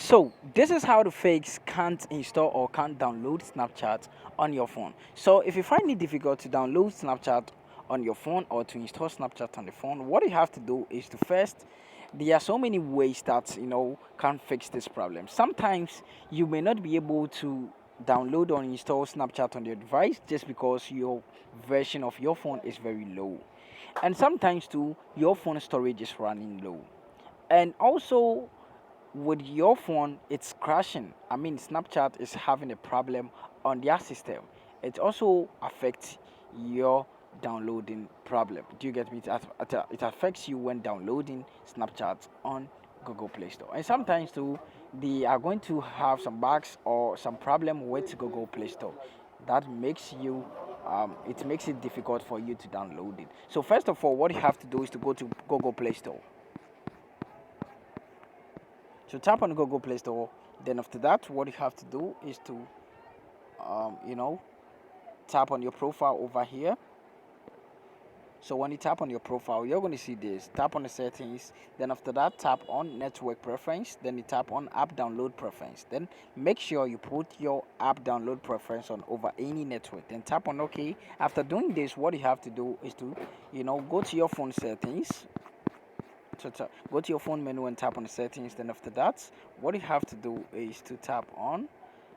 So this is how the fakes can't install or can't download Snapchat on your phone. So if you find it difficult to download Snapchat on your phone or to install Snapchat on the phone, what you have to do is to first, there are so many ways that can fix this problem. Sometimes you may not be able to download or install Snapchat on your device just because your version of your phone is very low. And sometimes too your phone storage is running low. And also with your phone it's crashing. I mean, Snapchat is having a problem on their system. It also affects your downloading problem. Do you get me? It affects you when downloading Snapchat on Google Play Store. And sometimes too they are going to have some bugs or some problem with Google Play Store that makes you it makes it difficult for you to download it. So first of all, what you have to do is to go to Google Play Store. So tap on Google Play Store. Then after that, what you have to do is to, you know, tap on your profile over here. So when you tap on your profile, you're going to see this. Tap on the settings. Then after that, tap on network preference. Then you tap on app download preference. Then make sure you put your app download preference on over any network. Then tap on OK. After doing this, what you have to do is to, go to your phone settings. So go to your phone menu and tap on the settings. Then after that, what you have to do is to tap on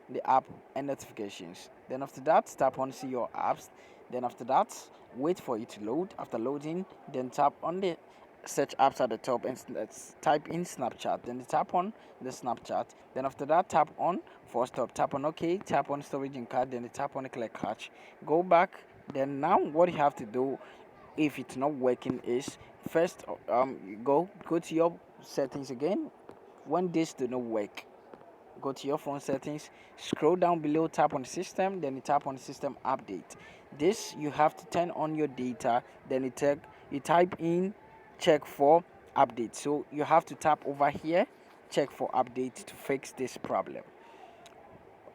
the app and notifications. Then after that, tap on see your apps. Then after that, wait for it to load. After loading, then tap on the search apps at the top and let's type in Snapchat. Then tap on the Snapchat. Then after that, tap on for stop. Tap on OK. Tap on storage and card. Then tap on the clear cache. Go back. Then now what you have to do if it's not working is first go to your settings again. When this do not work, go to your phone settings, scroll down below, tap on system, then you tap on system update. This you have to turn on your data, then you type in check for update. So you have to tap over here, check for update to fix this problem.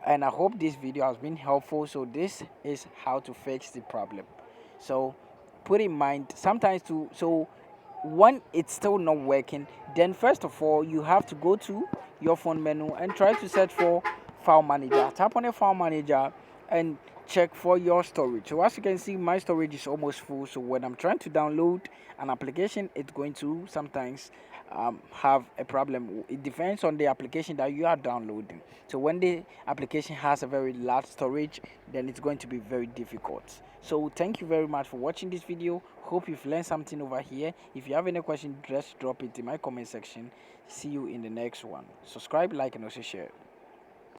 And I hope this video has been helpful. So this is how to fix the problem. So put in mind sometimes to so when it's still not working, then first of all you have to go to your phone menu and try to search for file manager. Tap on the file manager and check for your storage. So as you can see, my storage is almost full. So when I'm trying to download an application, it's going to sometimes have a problem. It depends on the application that you are downloading. So when the application has a very large storage, then it's going to be very difficult. So thank you very much for watching this video. Hope you've learned something over here. If you have any question, just drop it in my comment section. See you in the next one. Subscribe, like, and also share.